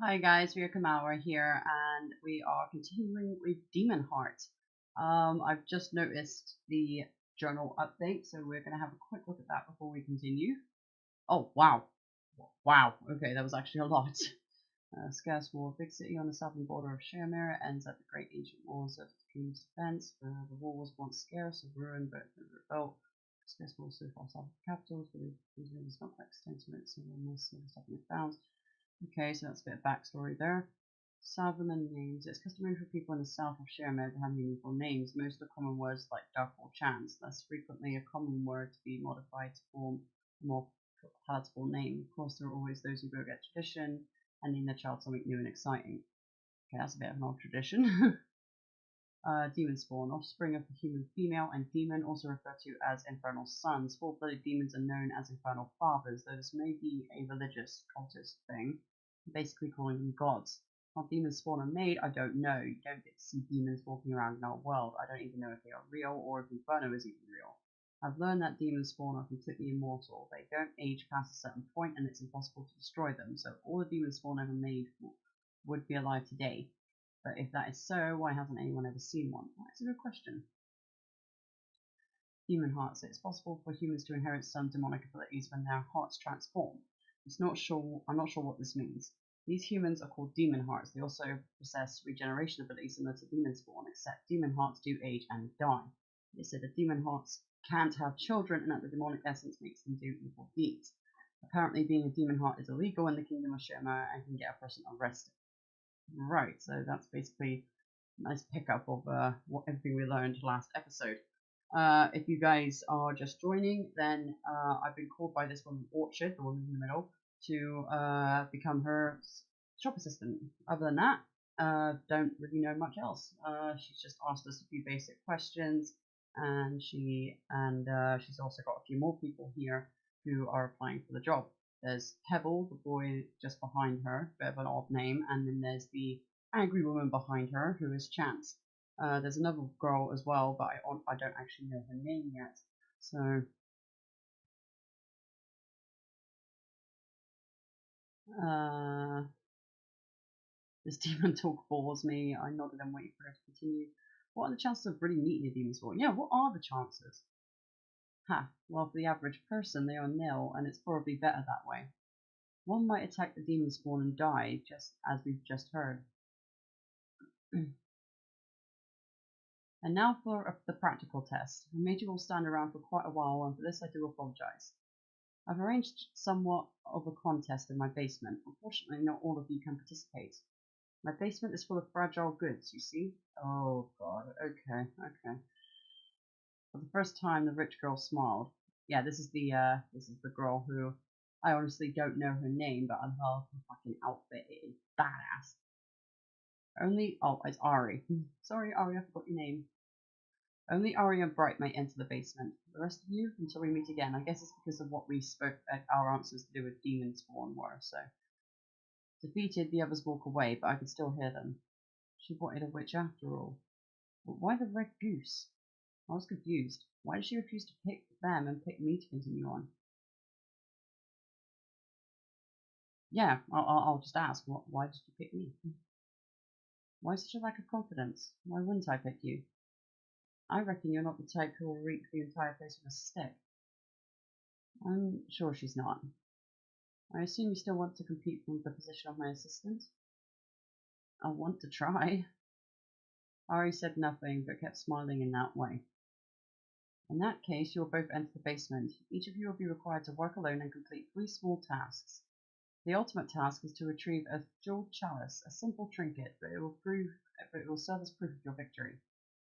Hi guys, we are Kamara here, and we are continuing with Demonheart. I've just noticed the journal update, so we're going to have a quick look at that before we continue. Oh, wow. Wow, okay, that was actually a lot. Scarce wall, big city on the southern border of Shermere, ends at the great ancient walls of the king's defense. The wall was once scarce, of ruin, but rebuilt. Scarce wall so far south of the capital, but these rooms not quite extensive, so most of the stuff in the found. Okay, so that's a bit of backstory there. Southern names. It's customary for people in the south of Shermere to have meaningful names. Most are common words like duck or chance. Less frequently, a common word to be modified to form a more palatable name. Of course, there are always those who go get tradition and name their child something new and exciting. Okay, that's a bit of an odd tradition. Demonspawn, offspring of the human female, and demon, also referred to as infernal sons. Full-blooded demons are known as infernal fathers, though this may be a religious cultist thing, basically calling them gods. How demons spawn are made, I don't know. You don't get to see demons walking around in our world. I don't even know if they are real or if Inferno is even real. I've learned that demons spawn are completely immortal. They don't age past a certain point, and it's impossible to destroy them, so all the demons spawn ever made would be alive today. But if that is so, why hasn't anyone ever seen one? That's a good question. Demonheart. So it's possible for humans to inherit some demonic abilities when their hearts transform. I'm not sure what this means. These humans are called Demonhearts. They also possess regeneration abilities similar to Demonspawn, except Demonhearts do age and die. They said that Demonhearts can't have children and that the demonic essence makes them do evil deeds. Apparently being a Demonheart is illegal in the Kingdom of Shema and can get a person arrested. Right, so that's basically a nice pickup of everything we learned last episode. If you guys are just joining, then I've been called by this woman, Orchid, the woman in the middle, to become her shop assistant. Other than that, don't really know much else. She's just asked us a few basic questions, and she's also got a few more people here who are applying for the job. There's Pebble, the boy just behind her, bit of an odd name, and then there's the angry woman behind her, who is Chance. There's another girl as well, but I don't actually know her name yet. So, this demon talk bores me. I nodded and waited for her to continue. What are the chances of really meeting a demon spawn? Yeah, what are the chances? Ha, well, for the average person, they are nil, and it's probably better that way. One might attack the demon spawn and die, just as we've just heard. And now for the practical test. I made you all stand around for quite a while, and for this I do apologise. I've arranged somewhat of a contest in my basement. Unfortunately, not all of you can participate. My basement is full of fragile goods, you see? Oh god, okay. For the first time, the rich girl smiled. Yeah, this is the girl who I honestly don't know her name, but I love her fucking outfit. It is badass. It's Ari. Sorry, Ari, I forgot your name. Only Ari and Bright may enter the basement. The rest of you, until we meet again. I guess it's because of what we spoke our answers to do with Demonspawn were, so. Defeated, the others walk away, but I can still hear them. She wanted a witch after all. But why the red goose? I was confused. Why did she refuse to pick them and pick me to continue on? Yeah, I'll just ask. Why did you pick me? Why such a lack of confidence? Why wouldn't I pick you? I reckon you're not the type who will reap the entire place with a stick. I'm sure she's not. I assume you still want to compete for the position of my assistant? I want to try. Ari said nothing, but kept smiling in that way. In that case, you will both enter the basement. Each of you will be required to work alone and complete 3 small tasks. The ultimate task is to retrieve a jeweled chalice, a simple trinket, but it will serve as proof of your victory.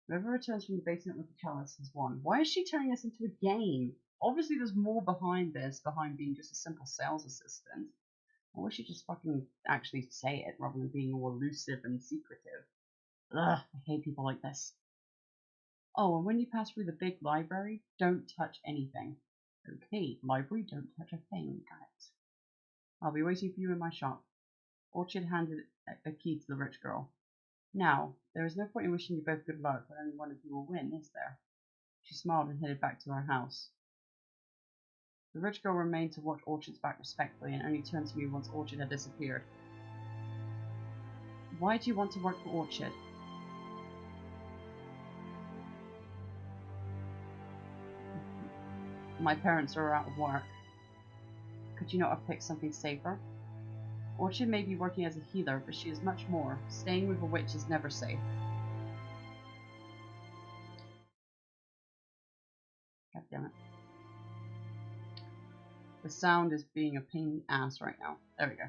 Whoever returns from the basement with the chalice has won. Why is she turning this into a game? Obviously there's more behind this, behind being just a simple sales assistant. Or would she just fucking actually say it rather than being all elusive and secretive? Ugh, I hate people like this. Oh, and when you pass through the big library, don't touch anything. Okay, library, don't touch a thing, got it. I'll be waiting for you in my shop. Orchid handed a key to the rich girl. Now, there is no point in wishing you both good luck, but only one of you will win, is there? She smiled and headed back to her house. The rich girl remained to watch Orchid's back respectfully and only turned to me once Orchid had disappeared. Why do you want to work for Orchid? My parents are out of work. Could you not have picked something safer? Orchid may be working as a healer, but she is much more. Staying with a witch is never safe. God damn it. The sound is being a pain in the ass right now. There we go.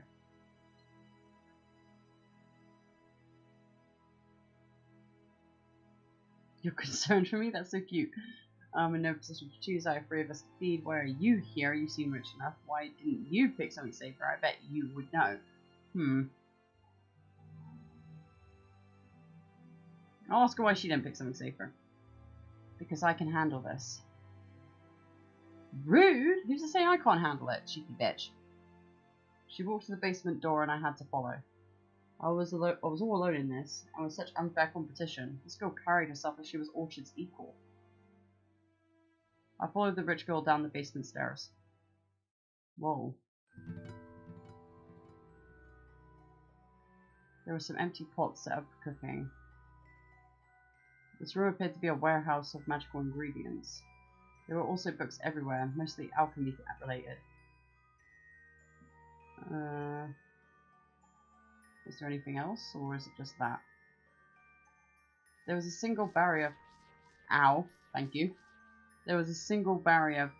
You're concerned for me? That's so cute. I'm in no position to choose. I have 3 of us to feed. Why are you here? You seem rich enough. Why didn't you pick something safer? I bet you would know. I'll ask her why she didn't pick something safer. Because I can handle this. Rude? Who's to say I can't handle it, cheeky bitch? She walked to the basement door and I had to follow. I was all alone in this, and with such unfair competition, this girl carried herself as she was Orchid's equal. I followed the rich girl down the basement stairs. Whoa. There were some empty pots set up for cooking. This room appeared to be a warehouse of magical ingredients. There were also books everywhere, mostly alchemy related. Is there anything else, or is it just that? There was a single barrier. Ow! Thank you. There was a single barrier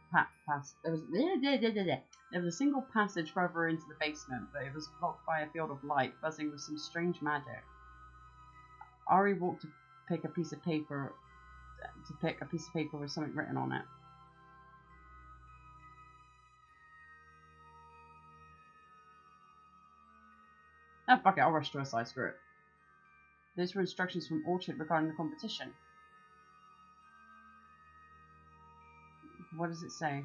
there was a single passage further into the basement, but it was blocked by a field of light, buzzing with some strange magic. Ari walked to pick a piece of paper with something written on it. Oh, fuck it, I'll rush to her side, screw it. These were instructions from Orchid regarding the competition. What does it say?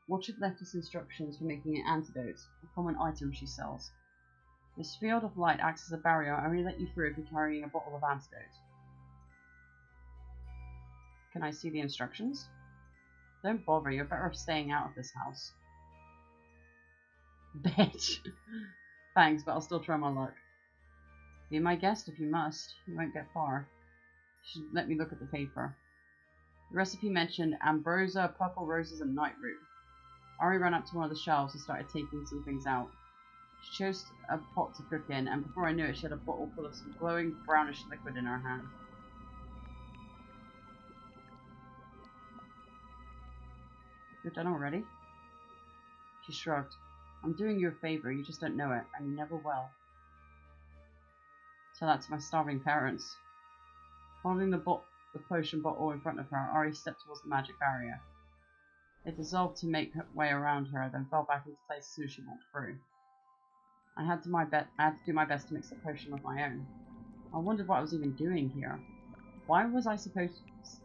Orchid left us instructions for making an antidote, a common item she sells. This field of light acts as a barrier and only let you through if you're carrying a bottle of antidote. Can I see the instructions? Don't bother, you're better off staying out of this house. Bitch. Thanks, but I'll still try my luck. Be my guest if you must. You won't get far. You should let me look at the paper. The recipe mentioned ambrosia, purple roses, and nightroot. Ari ran up to one of the shelves and started taking some things out. She chose a pot to cook in, and before I knew it, she had a bottle full of some glowing brownish liquid in her hand. You're done already? She shrugged. I'm doing you a favor, you just don't know it, and you never will. Tell that to my starving parents. Holding the potion bottle in front of her, Ari stepped towards the magic barrier. It dissolved to make her way around her, then fell back into place as soon as she walked through. I had to do my best to mix the potion with my own. I wondered what I was even doing here. Why was I supposed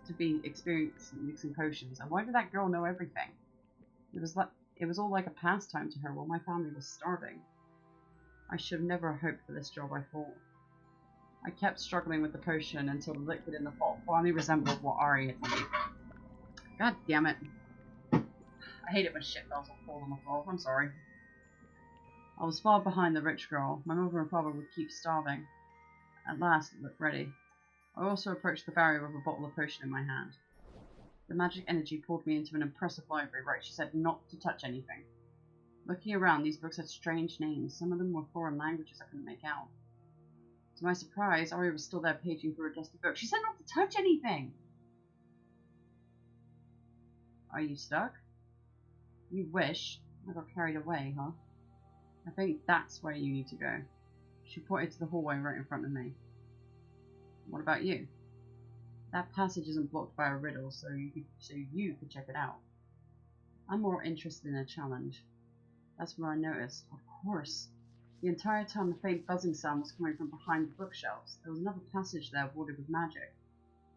to be experiencing mixing potions, and why did that girl know everything? It was all like a pastime to her while my family was starving. I should have never hoped for this job, I thought. I kept struggling with the potion until the liquid in the pot finally resembled what Ari had made. God damn it. I hate it when shit falls on the floor. I'm sorry. I was far behind the rich girl. My mother and father would keep starving. At last, it looked ready. I also approached the barrier with a bottle of potion in my hand. The magic energy pulled me into an impressive library where she said not to touch anything. Looking around, these books had strange names. Some of them were foreign languages I couldn't make out. To my surprise, Ari was still there paging through a dusty book. She said not to touch anything! Are you stuck? You wish. I got carried away, huh? I think that's where you need to go. She pointed to the hallway right in front of me. What about you? That passage isn't blocked by a riddle, so you could check it out. I'm more interested in a challenge. That's when I noticed. Of course. The entire time the faint buzzing sound was coming from behind the bookshelves. There was another passage there watered with magic.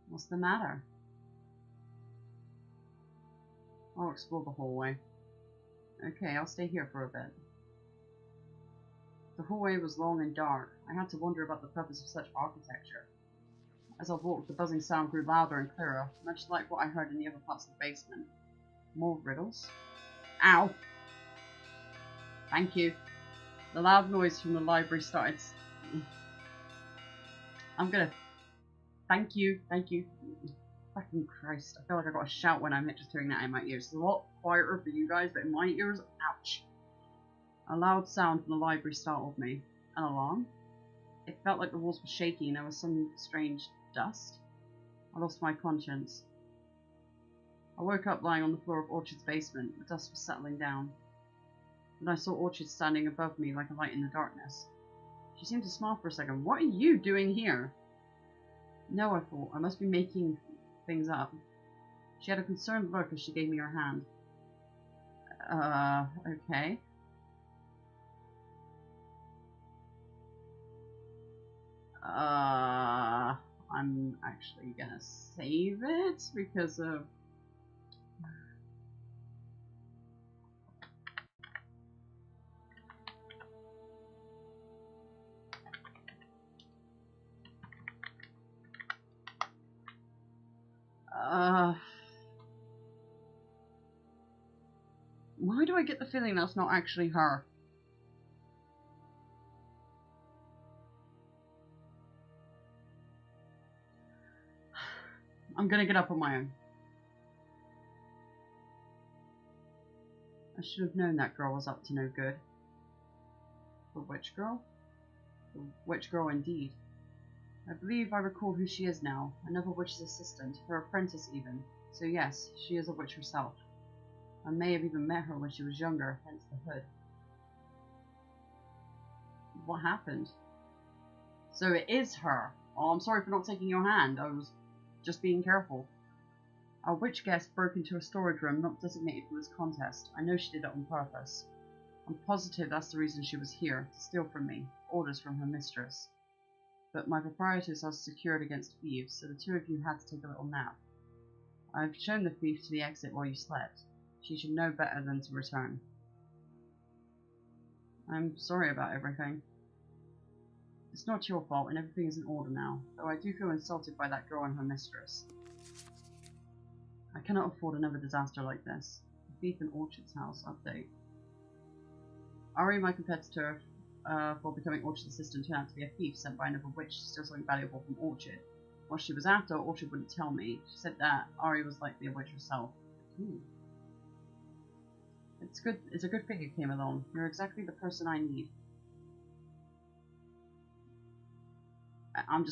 What's the matter? I'll explore the hallway. Okay, I'll stay here for a bit. The hallway was long and dark. I had to wonder about the purpose of such architecture. As I walked, the buzzing sound grew louder and clearer, much like what I heard in the other parts of the basement. More riddles? Ow! Thank you. The loud noise from the library started I'm gonna... Thank you. Thank you. Fucking Christ. I feel like I got a shout when I'm just hearing that in my ears. It's a lot quieter for you guys, but in my ears, ouch. A loud sound from the library startled me. An alarm? It felt like the walls were shaking and there was some strange dust. I lost my conscience. I woke up lying on the floor of Orchid's basement. The dust was settling down. And I saw Orchid standing above me like a light in the darkness. She seemed to smile for a second. What are you doing here? No, I thought. I must be making things up. She had a concerned look as she gave me her hand. Okay. I'm actually gonna save it because of... Why do I get the feeling that's not actually her? I'm gonna get up on my own. I should have known that girl was up to no good. The witch girl? The witch girl indeed. I believe I recall who she is now. Another witch's assistant, her apprentice even. So yes, she is a witch herself. I may have even met her when she was younger, hence the hood. What happened? So it is her. Oh, I'm sorry for not taking your hand. I was just being careful. Our witch guest broke into a storage room not designated for this contest. I know she did it on purpose. I'm positive that's the reason she was here, to steal from me. Orders from her mistress. But my proprietors are secured against thieves, so the two of you had to take a little nap. I've shown the thief to the exit while you slept. She should know better than to return. I'm sorry about everything. It's not your fault, and everything is in order now, though I do feel insulted by that girl and her mistress. I cannot afford another disaster like this. A thief in Orchid's house. Update. Ari, my competitor for becoming Orchid's assistant, turned out to be a thief sent by another witch to steal something valuable from Orchid. What she was after, Orchid wouldn't tell me. She said that Ari was likely a witch herself. It's good. It's a good thing you came along. You're exactly the person I need. I'm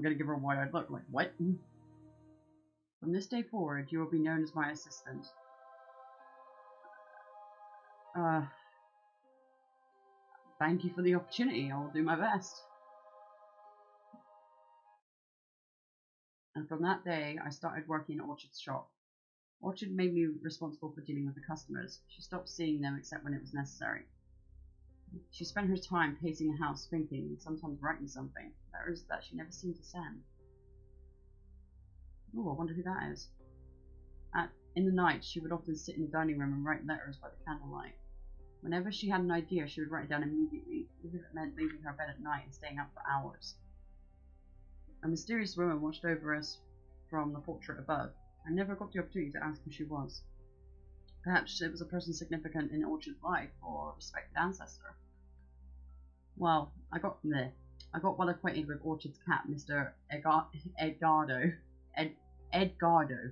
gonna give her a wide-eyed look, like, what? From this day forward, you will be known as my assistant. Thank you for the opportunity. I will do my best. And from that day, I started working at Orchid's shop. Orchid made me responsible for dealing with the customers. She stopped seeing them except when it was necessary. She spent her time pacing the house, thinking, and sometimes writing something. Letters that she never seemed to send. Oh, I wonder who that is. In the night, she would often sit in the dining room and write letters by the candlelight. Whenever she had an idea, she would write it down immediately, even if it meant leaving her bed at night and staying up for hours. A mysterious woman watched over us from the portrait above. I never got the opportunity to ask who she was. Perhaps it was a person significant in Orchid's life, or a respected ancestor. Well, I got well acquainted with Orchid's cat, Mr. Edgardo. Edgardo.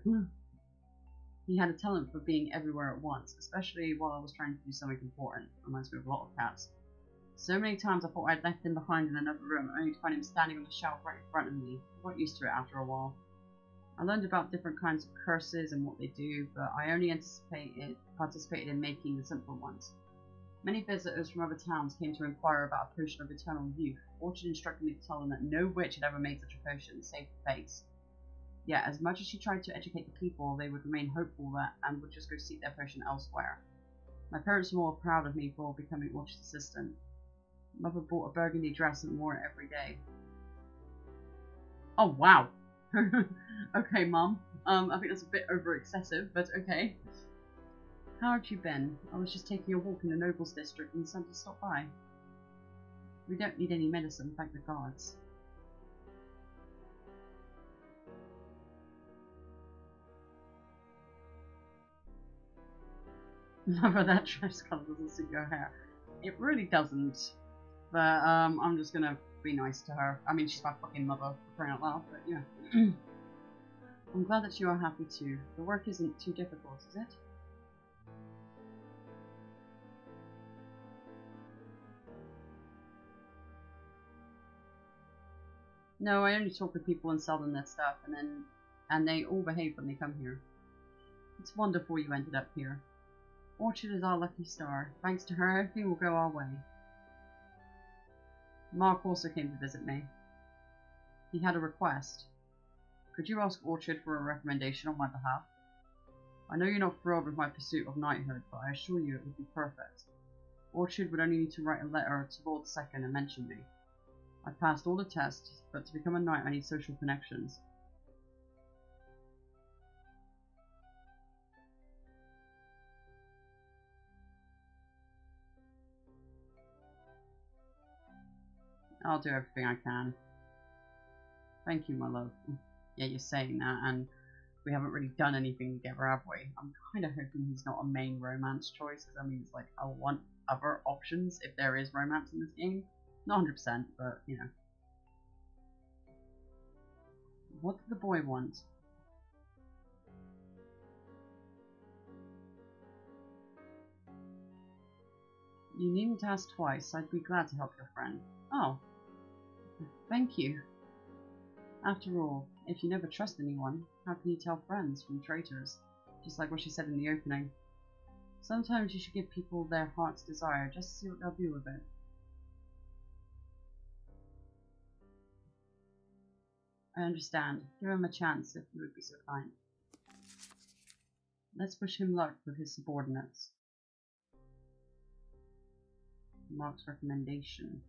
He had a talent for being everywhere at once, especially while I was trying to do something important. Reminds me of a lot of cats. So many times I thought I'd left him behind in another room, only to find him standing on the shelf right in front of me. I got used to it after a while. I learned about different kinds of curses and what they do, but I only participated in making the simpler ones. Many visitors from other towns came to inquire about a potion of eternal youth. Orchid instructed me to tell them that no witch had ever made such a potion, save the Fates. Yet, as much as she tried to educate the people, they would remain hopeful and would just go seek their potion elsewhere. My parents were more proud of me for becoming Orchid's assistant. Mother bought a burgundy dress and wore it every day. Oh, wow! Okay, Mum. I think that's a bit over excessive, but okay. How have you been? I was just taking a walk in the Nobles district and decided to stop by. We don't need any medicine, thank the gods. Mother, that dress colour doesn't suit your hair. It really doesn't. But I'm just gonna be nice to her. I mean, she's my fucking mother, for crying out loud, but yeah. I'm glad that you are happy too. The work isn't too difficult, is it? No, I only talk with people and sell them their stuff, and they all behave when they come here. It's wonderful you ended up here. Orchid is our lucky star. Thanks to her, everything will go our way. Mark also came to visit me. He had a request. Could you ask Orchid for a recommendation on my behalf? I know you're not thrilled with my pursuit of knighthood, but I assure you it would be perfect. Orchid would only need to write a letter to Lord II and mention me. I passed all the tests, but to become a knight I need social connections. I'll do everything I can. Thank you, my love. Yeah, you're saying that, and we haven't really done anything together, have we? I'm kind of hoping he's not a main romance choice, because that means, like, I want other options if there is romance in this game. Not 100%, but, you know. What did the boy want? You needn't ask twice. I'd be glad to help your friend. Oh. Thank you. After all, if you never trust anyone, how can you tell friends from traitors? Just like what she said in the opening. Sometimes you should give people their heart's desire just to see what they'll do with it. I understand. Give him a chance if you would be so kind. Let's wish him luck with his subordinates. Mark's recommendation.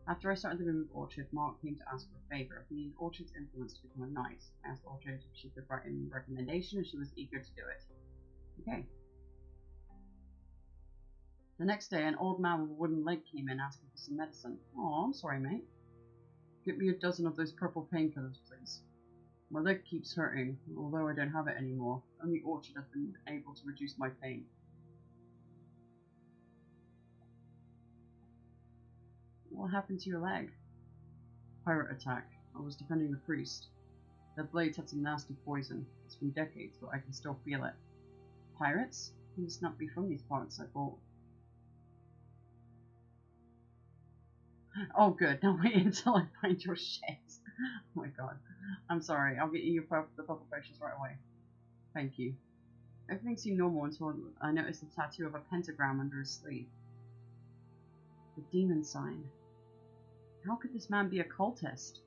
After I started living with Orchid, Mark came to ask for a favour. He needed Orchid's influence to become a knight. I asked Orchid if she could write him a recommendation, and she was eager to do it. Okay. The next day, an old man with a wooden leg came in asking for some medicine. Oh, I'm sorry, mate. Get me a dozen of those purple painkillers, please. My leg keeps hurting, although I don't have it anymore. Only Orchid has been able to reduce my pain. What happened to your leg? Pirate attack. I was defending the priest. Their blades had some nasty poison. It's been decades, but I can still feel it. Pirates? You must not be from these parts, I thought. Oh good, now wait until I find your shit. Oh my god. I'm sorry, I'll get you the purple potions right away. Thank you. Everything seemed normal until I noticed a tattoo of a pentagram under his sleeve. The demon sign. How could this man be a cultist?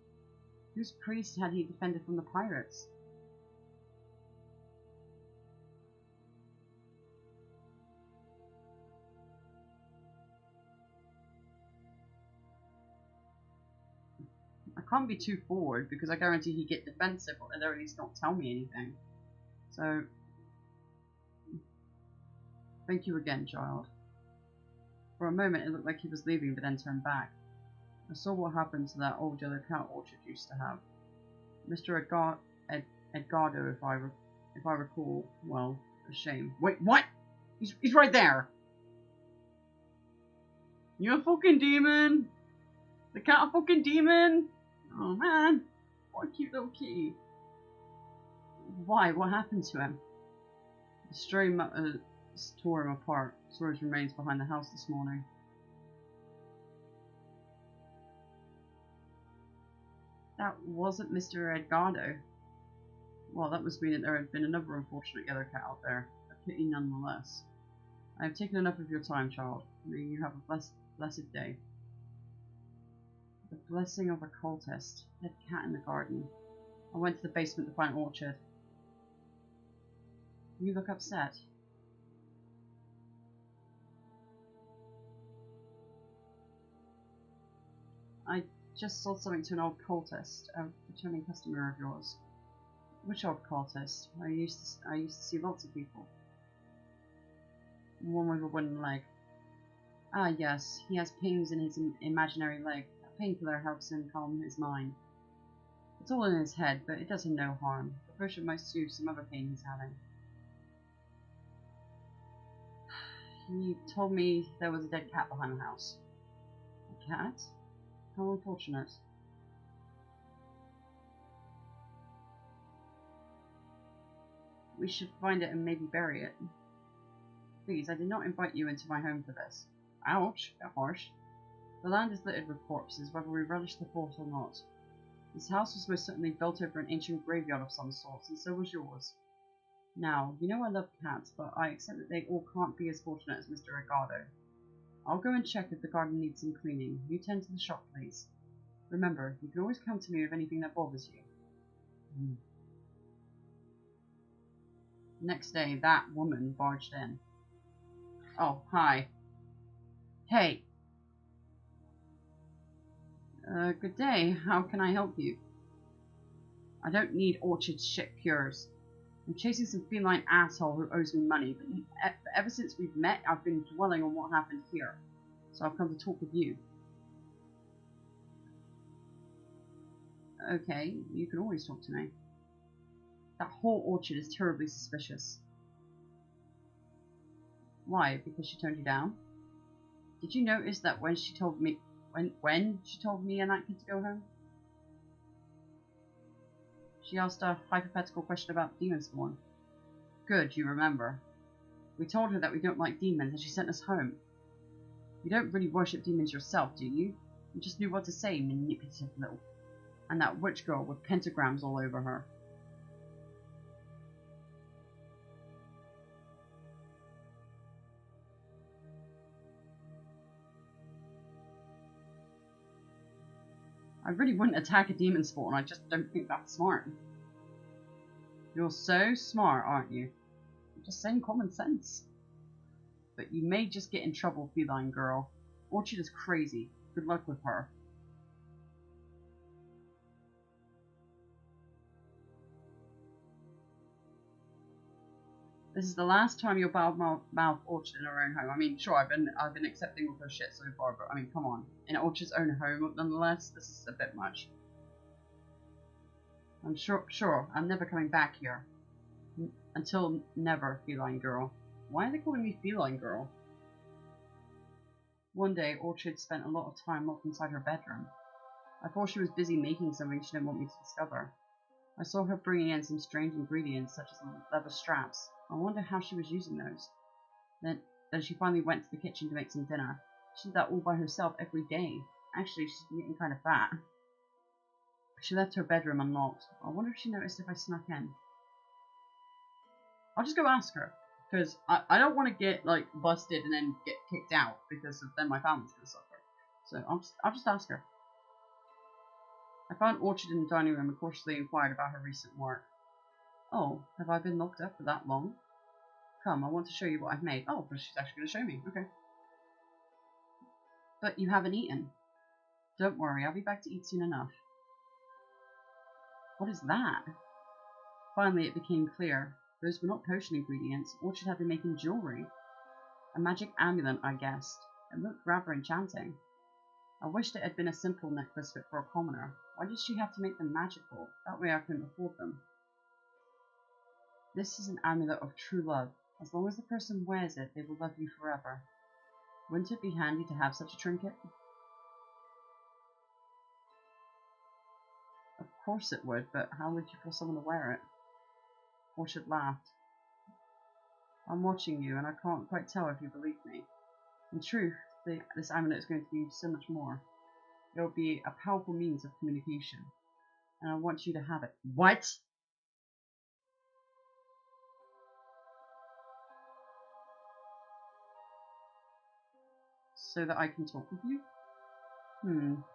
Whose priest had he defended from the pirates? I can't be too forward because I guarantee he'd get defensive or at least not tell me anything. So, thank you again, child. For a moment it looked like he was leaving but then turned back. I saw what happened to that old yellow cat Orchid used to have. Mr. Edgardo, if I recall. Well, a shame. Wait, what? He's right there! You a fucking demon? The cat a fucking demon? Oh man, what a cute little kitty. Why? What happened to him? The stray tore him apart. Saw his remains behind the house this morning. That wasn't Mr. Edgardo. Well, that must mean that there had been another unfortunate yellow cat out there. A pity nonetheless. I have taken enough of your time, child. May you have a blessed day. The blessing of a cultist. Dead cat in the garden. I went to the basement to find Orchid. You look upset. I just sold something to an old cultist, a returning customer of yours. Which old cultist? I used to see lots of people. One with a wooden leg. Ah yes, he has pains in his imaginary leg. A painkiller helps him calm his mind. It's all in his head, but it does him no harm. The potion might soothe some other pain he's having. He told me there was a dead cat behind the house. A cat? How unfortunate. We should find it and maybe bury it. Please, I did not invite you into my home for this. Ouch, a bit harsh. The land is littered with corpses, whether we relish the thought or not. This house was most certainly built over an ancient graveyard of some sort, and so was yours. Now, you know I love cats, but I accept that they all can't be as fortunate as Mr. Ricardo. I'll go and check if the garden needs some cleaning. You tend to the shop, please. Remember, you can always come to me with anything that bothers you. Next day, that woman barged in. Oh, hi. Hey. Good day. How can I help you? I don't need Orchid's shit cures. I'm chasing some feline asshole who owes me money, but ever since we've met, I've been dwelling on what happened here. So I've come to talk with you. Okay, you can always talk to me. That whole Orchid is terribly suspicious. Why? Because she turned you down? Did you notice that when she told me when she told me and that kid to go home? She asked a hypothetical question about Demonspawn. Good, you remember. We told her that we don't like demons and she sent us home. You don't really worship demons yourself, do you? You just knew what to say, manipulative little. And that witch girl with pentagrams all over her. I really wouldn't attack a Demonspawn, I just don't think that's smart. You're so smart, aren't you? You're just saying common sense. But you may just get in trouble, feline girl. Orchid is crazy. Good luck with her. This is the last time you'll mouth Orchid in her own home. I mean, sure, I've been accepting all her shit so far, but I mean, come on. In Orchid's own home, nonetheless, this is a bit much. I'm sure, I'm never coming back here. Until never, feline girl. Why are they calling me feline girl? One day, Orchid spent a lot of time locked inside her bedroom. I thought she was busy making something she didn't want me to discover. I saw her bringing in some strange ingredients, such as leather straps. I wondered how she was using those. Then she finally went to the kitchen to make some dinner. She did that all by herself every day. Actually, she's getting kind of fat. She left her bedroom unlocked. I wonder if she noticed if I snuck in. I'll just go ask her. Because I don't want to get, like, busted and then get kicked out, because then my family's going to suffer. So I'll just ask her. I found Orchid in the dining room and cautiously inquired about her recent work. Oh, have I been locked up for that long? Come, I want to show you what I've made. Oh, but she's actually going to show me. Okay. But you haven't eaten. Don't worry, I'll be back to eat soon enough. What is that? Finally, it became clear. Those were not potion ingredients. Orchid had been making jewelry. A magic amulet, I guessed. It looked rather enchanting. I wished it had been a simple necklace fit for a commoner. Why did she have to make them magical? That way I couldn't afford them. This is an amulet of true love. As long as the person wears it, they will love you forever. Wouldn't it be handy to have such a trinket? Of course it would, but how would you force someone to wear it? Orchid laughed. I'm watching you, and I can't quite tell if you believe me. In truth, this amulet is going to be so much more. It will be a powerful means of communication, and I want you to have it. What? So that I can talk with you?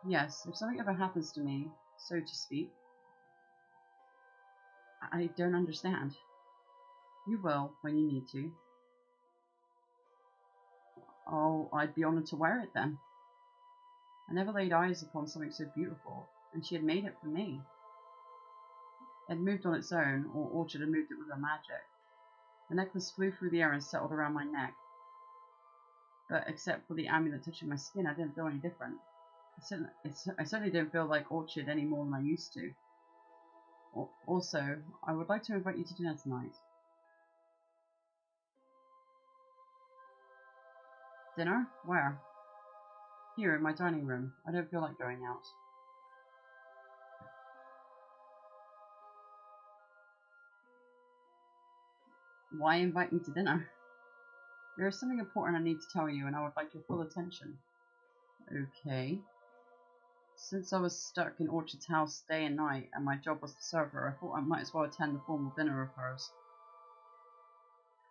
Yes, if something ever happens to me, so to speak. I don't understand. You will, when you need to. Oh, I'd be honoured to wear it then. I never laid eyes upon something so beautiful, and she had made it for me. It had moved on its own, or Orchid had moved it with her magic. The necklace flew through the air and settled around my neck. But except for the amulet touching my skin, I didn't feel any different. I certainly don't feel like Orchid any more than I used to. Also, I would like to invite you to dinner tonight. Dinner? Where? here in my dining room. I don't feel like going out. Why invite me to dinner? There is something important I need to tell you, and I would like your full attention. Okay. Since I was stuck in Orchid's house day and night, and my job was to serve her, I thought I might as well attend the formal dinner of hers.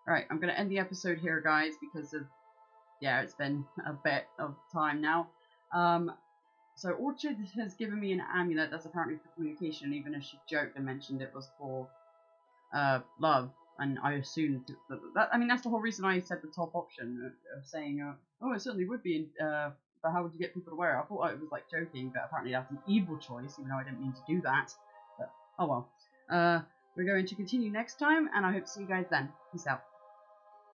Alright, I'm going to end the episode here, guys, because of, yeah, it's been a bit of time now. So Orchid has given me an amulet that's apparently for communication, even if she joked and mentioned it was for love, and I assumed that I mean, that's the whole reason I said the top option of saying, oh, it certainly would be, but how would you get people to wear it? I thought it was like joking, but apparently that's an evil choice, even though I didn't mean to do that. But oh well. We're going to continue next time, and I hope to see you guys then. Peace out.